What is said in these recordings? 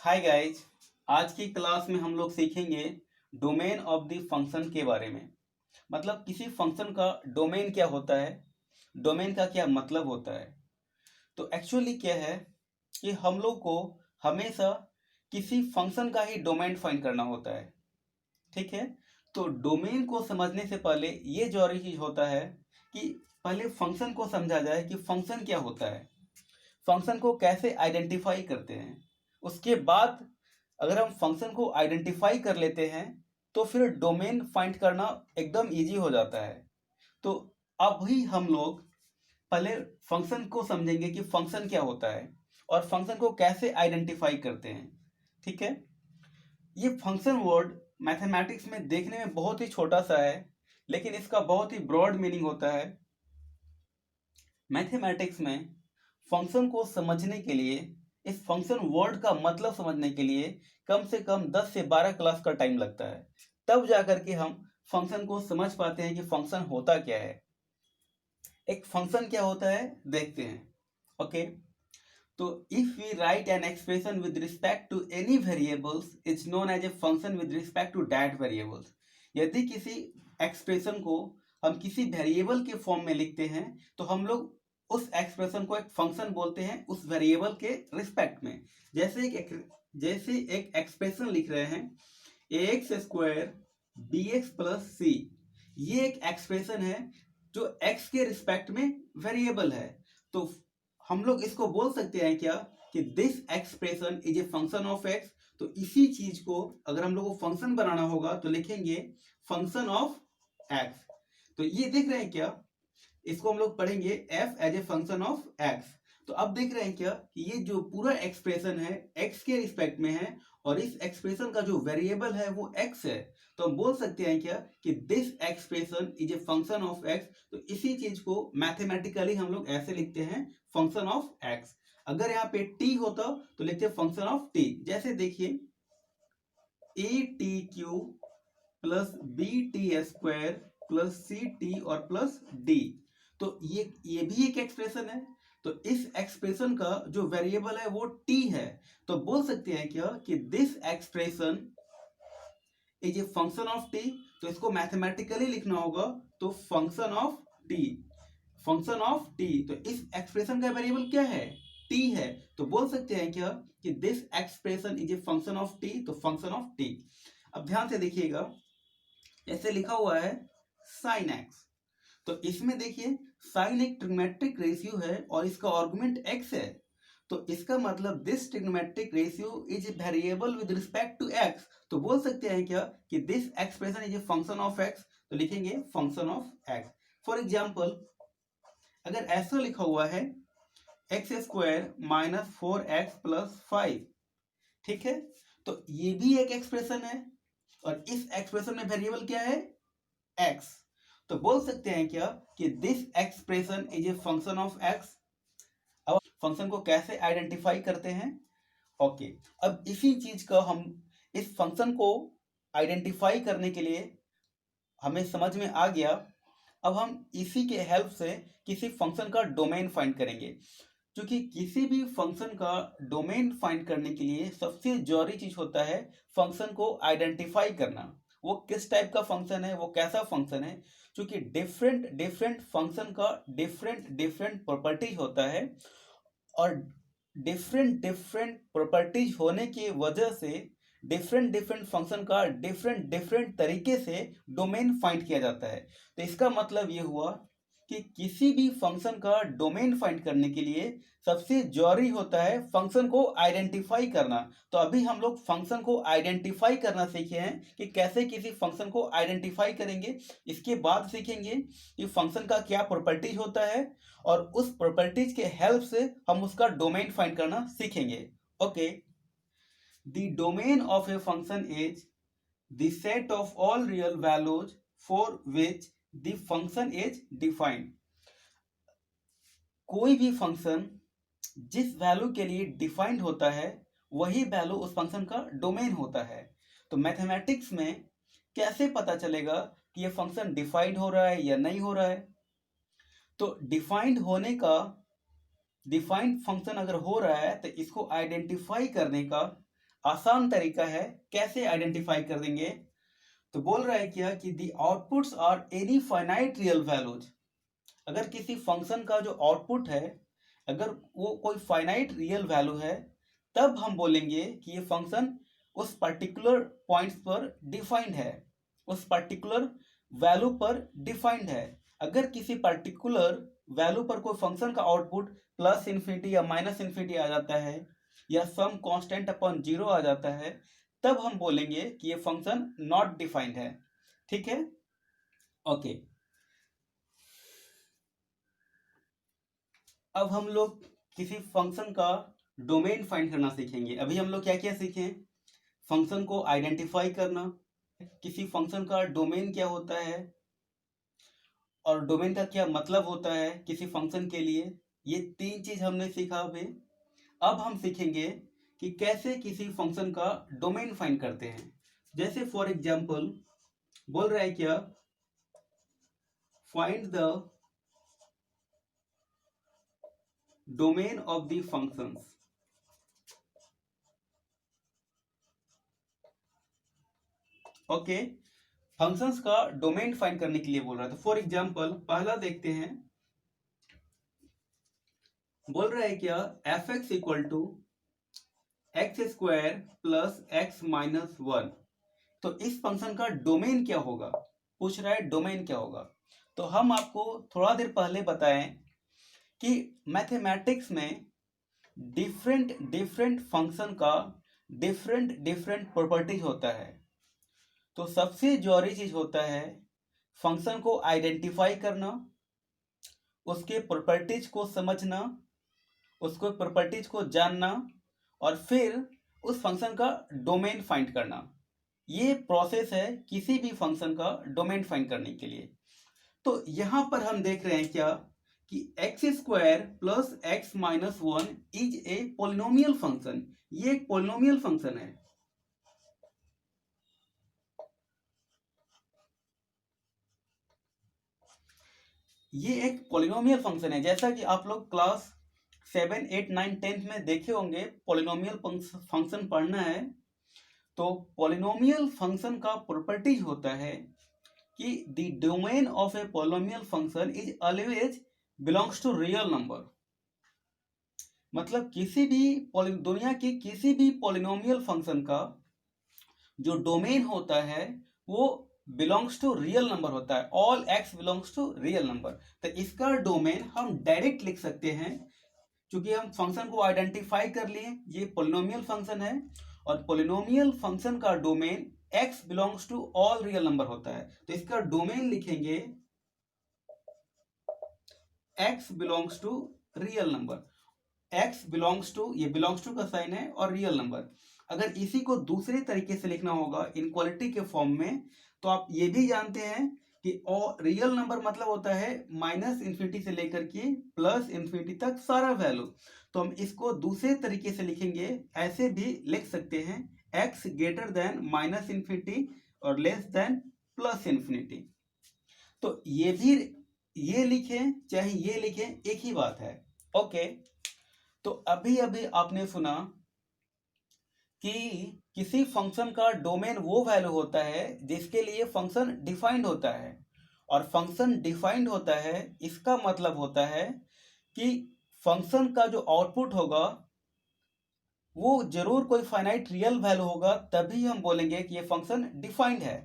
Hi guys. आज की class में हम लोग सीखेंगे डोमेन ऑफ द फंक्शन के बारे में। मतलब किसी फंक्शन का डोमेन क्या होता है, डोमेन का क्या मतलब होता है। तो एक्चुअली क्या है कि हम लोग को हमेशा किसी फंक्शन का ही डोमेन फाइंड करना होता है। ठीक है। तो डोमेन को समझने से पहले ये जरूरी चीज होता है कि पहले फंक्शन को समझा जाए कि फंक्शन क्या होता है, फंक्शन को कैसे आइडेंटिफाई करते हैं। उसके बाद अगर हम फंक्शन को आइडेंटिफाई कर लेते हैं तो फिर डोमेन फाइंड करना एकदम इजी हो जाता है। तो अभी हम लोग पहले फंक्शन को समझेंगे कि फंक्शन क्या होता है और फंक्शन को कैसे आइडेंटिफाई करते हैं। ठीक है। ये फंक्शन वर्ड मैथमेटिक्स में देखने में बहुत ही छोटा सा है, लेकिन इसका बहुत ही ब्रॉड मीनिंग होता है। मैथमेटिक्स में फंक्शन को समझने के लिए, इस फंक्शन वर्ड का मतलब समझने के लिए कम से कम 10 से 12 क्लास का टाइम लगता है। तब जाकर के हम फंक्शन को समझ पाते हैं कि फंक्शन होता क्या है। एक फंक्शन क्या होता है देखते हैं। ओके। तो if we write an expression with respect to any variables is known as a function with respect to that variables. यदि किसी एक्सप्रेशन को हम किसी वेरिएबल के फॉर्म में लिखते हैं तो हम लोग उस एक्सप्रेशन को एक फंक्शन बोलते हैं उस वेरिएबल के रिस्पेक्ट में। जैसे एक एक्सप्रेशन लिख रहे हैं a x square b x plus c. ये एक एक्सप्रेशन है जो x के रिस्पेक्ट में वेरिएबल है। तो हम लोग इसको बोल सकते हैं क्या कि this expression is a function of x। तो इसी चीज को अगर हम लोग को फंक्शन बनाना होगा तो लिखेंगे फंक्शन ऑफ x। तो ये देख रहे हैं क्या, इसको हम लोग पढ़ेंगे f as a function of x। तो अब देख रहे हैं क्या कि ये जो पूरा एक्सप्रेशन है x के रिस्पेक्ट में है और इस एक्सप्रेशन का जो वेरिएबल है वो x है। तो हम बोल सकते हैं क्या कि this expression is a function of x। तो इसी चीज को मैथमेटिकली हम लोग ऐसे लिखते हैं फंक्शन ऑफ x। अगर यहाँ पे t होता तो लिखते फंक्शन ऑफ t। जैसे देखिए A T Q plus B T square plus C T और प्लस डी। तो ये भी एक एक्सप्रेशन है। तो इस एक्सप्रेशन का जो वेरिएबल है वो t है। तो बोल सकते हैं क्या कि this expression is a function of t। तो इसको मैथमेटिकली लिखना होगा तो function of t, function of t। तो इस एक्सप्रेशन का वेरिएबल क्या है, t है। तो बोल सकते हैं क्या कि this expression is a function of t। तो फंक्शन ऑफ t। अब ध्यान से देखिएगा, ऐसे लिखा हुआ है साइन एक्स। तो इसमें देखिए साइन एक ट्रिग्नोमेट्रिक रेशियो है और इसका आर्गुमेंट x है। तो इसका मतलब this trigonometric ratio is a variable with respect to x। तो बोल सकते हैं क्या कि this expression is a function of x। तो लिखेंगे function of x। For example अगर ऐसा लिखा हुआ है x square minus 4x plus 5। ठीक है। तो ये भी एक एक्सप्रेशन है और इस एक्सप्रेशन में वेरिएबल क्या है, x। तो बोल सकते हैं क्या कि this expression is a function of x। अब फंक्शन को कैसे आइडेंटिफाई करते हैं। ओके। अब इसी चीज का हम इस फंक्शन को आइडेंटिफाई करने के लिए हमें समझ में आ गया। अब हम इसी के हेल्प से किसी फंक्शन का डोमेन फाइंड करेंगे। क्योंकि किसी भी फंक्शन का डोमेन फाइंड करने के लिए सबसे जरूरी चीज होता है फंक्शन को आइडेंटिफाई करना। वो किस टाइप का फंक्शन है, वो कैसा फंक्शन है। क्योंकि डिफरेंट डिफरेंट फंक्शन का डिफरेंट डिफरेंट प्रॉपर्टीज होता है और डिफरेंट डिफरेंट प्रॉपर्टीज होने की वजह से डिफरेंट डिफरेंट फंक्शन का डिफरेंट डिफरेंट तरीके से डोमेन फाइंड किया जाता है। तो इसका मतलब ये हुआ कि किसी भी फंक्शन का डोमेन फाइंड करने के लिए सबसे जरूरी होता है फंक्शन को आइडेंटिफाई करना। तो अभी हम लोग फंक्शन को आइडेंटिफाई करना सीखे हैं कि कैसे किसी फंक्शन को आइडेंटिफाई करेंगे। इसके बाद सीखेंगे कि फंक्शन का क्या प्रॉपर्टीज होता है और उस प्रॉपर्टीज के हेल्प से हम उसका डोमेन फाइंड करना सीखेंगे। Okay. The domain of a function is the set of all real values for which the function is defined. कोई भी फंक्शन जिस वैल्यू के लिए डिफाइंड होता है वही वैल्यू उस फंक्शन का डोमेन होता है। तो मैथमेटिक्स में कैसे पता चलेगा कि ये फंक्शन डिफाइंड हो रहा है या नहीं हो रहा है। तो डिफाइंड होने का, डिफाइंड फंक्शन अगर हो रहा है तो इसको आइडेंटिफाई करने का आसान तरीका है, कैसे आइडेंटिफाई कर देंगे। तो बोल रहा है क्या कि the outputs are any finite real values. अगर किसी फंक्शन का जो आउटपुट है अगर वो कोई फाइनाइट रियल वैल्यू है, तब हम बोलेंगे कि ये फंक्शन उस पर्टिकुलर पॉइंट्स पर डिफाइंड है, उस पर्टिकुलर वैल्यू पर डिफाइंड है। अगर किसी पर्टिकुलर वैल्यू पर कोई फंक्शन का आउटपुट प्लस इन्फिनिटी या माइनस इन्फिनिटी आ जाता है या सम कांस्टेंट अपॉन जीरो आ जाता है, तब हम बोलेंगे कि ये फंक्शन नॉट डिफाइंड है। ठीक है, ओके। अब हम लोग किसी फंक्शन का डोमेन फाइंड करना सीखेंगे। अभी हम लोग क्या क्या सीखे? फंक्शन को आइडेंटिफाई करना, किसी फंक्शन का डोमेन क्या होता है और डोमेन का क्या मतलब होता है किसी फंक्शन के लिए, ये तीन चीज हमने सीखा अभी। अब हम सीखेंगे कि कैसे किसी फंक्शन का डोमेन फाइंड करते हैं। जैसे फॉर एग्जांपल बोल रहा है क्या, find the domain of the functions. Okay, functions का डोमेन फाइंड करने के लिए बोल रहा है। तो फॉर एग्जांपल पहला देखते हैं, बोल रहा है क्या, F X equal to X square plus X minus one. तो इस फंक्शन का डोमेन क्या होगा, पूछ रहा है डोमेन क्या होगा। तो हम आपको थोड़ा देर पहले बताएं कि मैथमेटिक्स में डिफरेंट डिफरेंट फंक्शन का डिफरेंट डिफरेंट प्रॉपर्टीज होता है। तो सबसे जरूरी चीज होता है फंक्शन को आइडेंटिफाई करना, उसके प्रॉपर्टीज को समझना, उसको प्रॉपर्टीज को जानना और फिर उस फंक्शन का डोमेन फाइंड करना। ये प्रोसेस है किसी भी फंक्शन का डोमेन फाइंड करने के लिए। तो यहां पर हम देख रहे हैं क्या कि x square plus X minus one is a polynomial function. ये एक पोलिनोमियल फंक्शन है। ये एक पोलिनोमियल फंक्शन है, जैसा कि आप लोग क्लास 7, 8, 9, 10 में देखे होंगे। पोलिनोमियल फंक्शन पढ़ना है तो पोलिनोमियल फंक्शन का प्रॉपर्टीज होता है कि the domain of a polynomial function is always belongs to real number. मतलब किसी भी दुनिया के किसी भी पोलिनोमियल फंक्शन का जो डोमेन होता है वो बिलोंग्स टू रियल नंबर होता है। All X belongs to real number. तो इसका डोमेन हम डायरेक्ट लिख सकते हैं, क्योंकि हम फंक्शन को आइडेंटिफाई कर लिए ये पोलिनोमियल फंक्शन है और पोलिनोमियल फंक्शन का domain x belongs to all real number होता है। तो इसका डोमेन लिखेंगे x belongs to real number. x belongs to, ये बिलोंग्स टू का साइन है और रियल नंबर। अगर इसी को दूसरे तरीके से लिखना होगा इनक्वालिटी के फॉर्म में, तो आप ये भी जानते हैं कि रियल नंबर मतलब होता है माइनस इन्फिनिटी से लेकर के प्लस इन्फिनिटी तक सारा वैल्यू। तो हम इसको दूसरे तरीके से लिखेंगे, ऐसे भी लिख सकते हैं, x greater then minus infinity और लेस देन प्लस इन्फिनिटी। तो ये भी ये लिखें चाहे ये लिखें एक ही बात है। ओके, तो अभी अभी आपने सुना कि किसी फंक्शन का डोमेन वो वैल्यू होता है जिसके लिए फंक्शन डिफाइंड होता है। और फंक्शन डिफाइंड होता है इसका मतलब होता है कि फंक्शन का जो आउटपुट होगा वो जरूर कोई फाइनाइट रियल वैल्यू होगा, तभी हम बोलेंगे कि ये फंक्शन डिफाइंड है।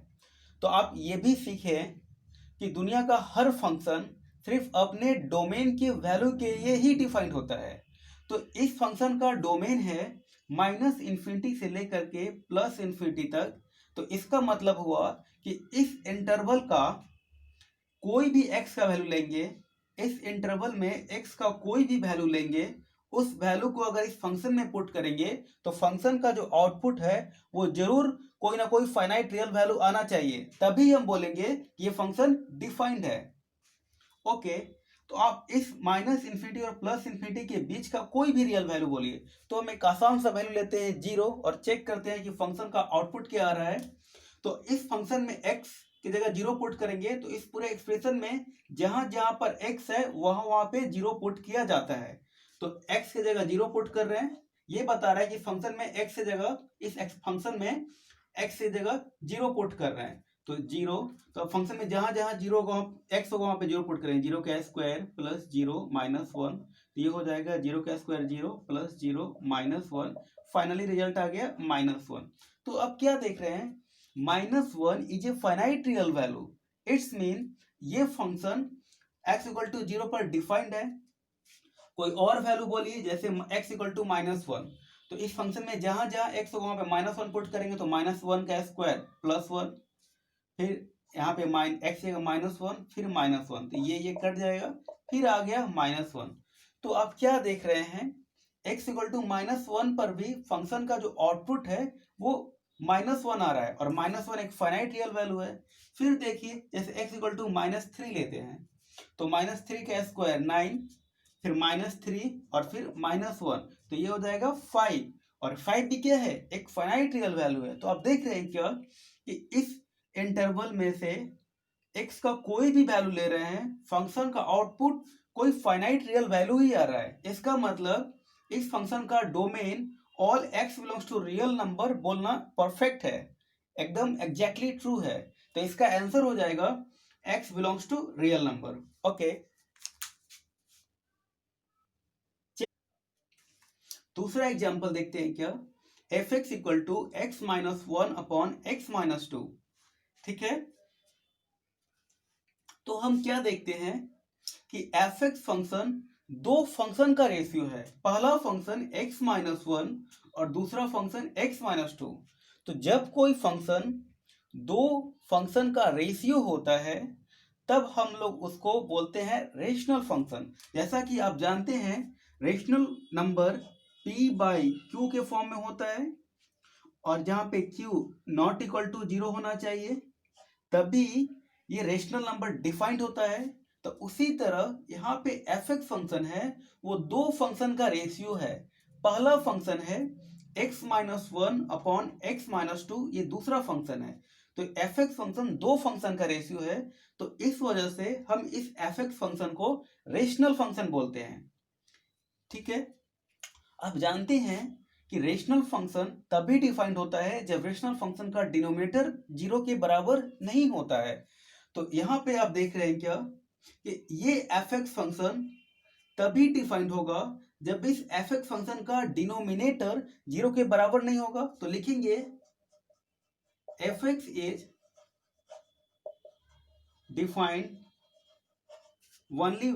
तो आप ये भी सीखें कि दुनिया का हर फंक्शन सिर्फ अपने डोमेन के वैल्यू के लिए ही डिफाइंड होता है। तो इस फंक्शन का डोमेन है माइनस इन्फिनिटी से लेकर के प्लस इन्फिनिटी तक। तो इसका मतलब हुआ कि इस इंटरवल का कोई भी x का वैल्यू लेंगे, इस इंटरवल में x का कोई भी वैल्यू लेंगे, उस वैल्यू को अगर इस फंक्शन में पुट करेंगे तो फंक्शन का जो आउटपुट है वो जरूर कोई ना कोई फाइनाइट रियल वैल्यू आना चाहिए, तभी हम बोलेंगे कि ये फंक्शन डिफाइंड है। ओके, तो आप इस माइनस इन्फिनिटी और प्लस इन्फिनिटी के बीच का कोई भी रियल वैल्यू बोलिए। तो हम एक आसान सा वैल्यू लेते हैं 0 और चेक करते हैं कि फंक्शन का आउटपुट क्या आ रहा है। तो इस फंक्शन में x की जगह 0 पुट करेंगे तो इस पूरे एक्सप्रेशन में जहां जहां पर x है वहां वहां पे 0 पुट किया जाता है। तो x की जगह 0 पुट कर रहे हैं, ये बता रहा है कि फंक्शन में x से जगह इस फंक्शन में x से जगह 0 पुट कर रहे हैं, तो 0, तो फंक्शन में जहां जहां 0 होगा x होगा वहां पे 0 पुट करेंगे, 0 का स्क्वायर प्लस 0 माइनस 1, तो ये हो जाएगा 0 का square 0 plus 0 minus 1, finally result आ गया -1। तो अब क्या देख रहे हैं, -1 is a finite real value, it's mean ये फंक्शन x इक्वल टू 0 पर डिफाइंड है। कोई और वैल्यू बोलिए, जैसे x इक्वल टू -1, तो इस फंक्शन में जहां जहां x होगा वहां पे -1 पुट करेंगे, तो -1 का स्क्वायर प्लस 1, फिर यहाँ पे x -1 फिर -1, तो ये कट जाएगा, फिर आ गया -1। तो आप क्या देख रहे हैं, x इक्वल टू -1 पर भी फंक्शन का जो आउटपुट है वो -1 आ रहा है, और -1 एक फाइनाइट रियल वैल्यू है। फिर देखिए जैसे x इक्वल टू -3 लेते हैं, तो -3 का स्क्वायर 9, फिर -3 और फिर -1, तो ये हो जाएगा 5, और 5 भी क्या है, एक फाइनाइट रियल वैल्यू है। तो आप देख रहे हैं क्या कि इस इंटरवल में से x का कोई भी वैल्यू ले रहे हैं, फंक्शन का आउटपुट कोई फाइनाइट रियल वैल्यू ही आ रहा है। इसका मतलब इस फंक्शन का domain all x belongs to real number बोलना परफेक्ट है, एकदम एग्जैक्टली ट्रू है। तो इसका आंसर हो जाएगा x belongs to real number. Okay, दूसरा एग्जाम्पल देखते हैं क्या, f(x) equal to x minus 1 upon x minus 2। ठीक है, तो हम क्या देखते हैं कि f(x) फंक्शन दो फंक्शन का रेशियो है, पहला फंक्शन x माइनस 1 और दूसरा फंक्शन x माइनस 2। तो जब कोई फंक्शन दो फंक्शन का रेशियो होता है तब हम लोग उसको बोलते हैं रेशनल फंक्शन। जैसा कि आप जानते हैं rational number p by Q के फॉर्म में होता है, और जहां पे q नॉट इक्वल टू 0 होना चाहिए तभी ये रेशनल नंबर डिफाइंड होता है। तो उसी तरह यहाँ पे f(x) फंक्शन है, वो दो फंक्शन का रेशियो है। पहला फंक्शन है x minus 1 upon x minus 2, ये दूसरा फंक्शन है। तो f(x) फंक्शन दो फंक्शन का रेशियो है, तो इस वजह से हम इस f(x) फंक्शन को रेशनल फंक्शन बोलते हैं। ठीक है, आप जानते हैं कि रेशनल फंक्शन तभी डिफाइंड होता है जब रेशनल फंक्शन का डिनोमिनेटर 0 के बराबर नहीं होता है। तो यहाँ पे आप देख रहे हैं क्या कि ये f(x) फंक्शन तभी डिफाइंड होगा जब इस f(x) फंक्शन का डिनोमिनेटर 0 के बराबर नहीं होगा। तो लिखेंगे f(x) is defined only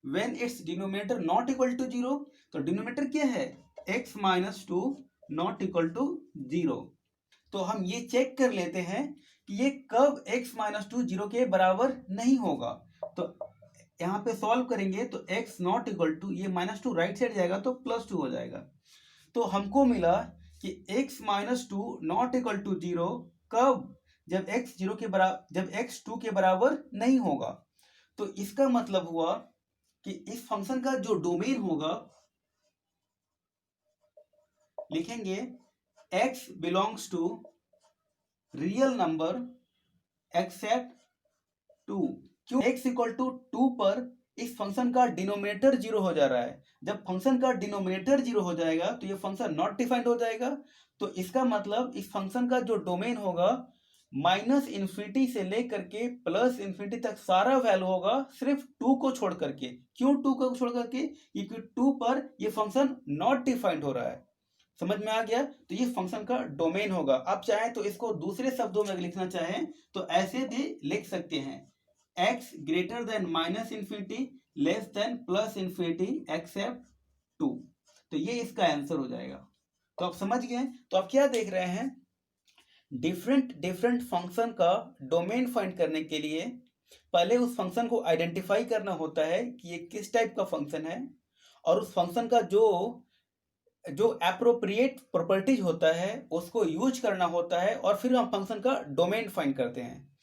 when its denominator not equal to 0। तो डिनोमिनेटर क्या है, x minus 2 not equal to 0। तो हम ये चेक कर लेते हैं कि ये कब x माइनस 2 0 के बराबर नहीं होगा। तो यहाँ पे सॉल्व करेंगे तो x नॉट इक्वल टू, ये -2 राइट साइड जाएगा तो +2 हो जाएगा। तो हमको मिला कि x minus 2 not equal to 0 कब, जब x 0 के बराबर, जब x 2 के बराबर नहीं होगा। तो इसका मतलब हुआ कि इस फंक्शन का जो डोमेन होगा, लिखेंगे x belongs to real number except 2। क्यों, x इक्वल टू 2 पर इस फंक्शन का डिनोमिनेटर 0 हो जा रहा है। जब फंक्शन का डिनोमिनेटर 0 हो जाएगा तो ये फंक्शन नॉट डिफाइंड हो जाएगा। तो इसका मतलब इस फंक्शन का जो डोमेन होगा -∞ से लेकर के +∞ तक सारा वैल्यू होगा, सिर्फ 2 को छोड़ करके। क्यों 2 को छोड़ करके, क्योंकि 2 पर ये फंक्शन नॉट डिफाइंड हो रहा है। समझ में आ गया, तो ये फंक्शन का डोमेन होगा। आप चाहें तो इसको दूसरे शब्दों में लिखना चाहें तो ऐसे भी लिख सकते हैं, x greater than -∞ less than +∞ except 2। तो ये इसका आंसर हो जाएगा। तो आप समझ गए। तो आप क्या देख रहे हैं, डिफरेंट फंक्शन का डोमेन फाइंड करने के लिए पहले उस फंक्शन को आइडेंटिफाई करना होता है कि ये किस टाइप का फंक्शन है, और उस फंक्शन का जो एप्रोप्रिएट प्रॉपर्टीज होता है उसको यूज करना होता है, और फिर हम फंक्शन का डोमेन फाइंड करते हैं।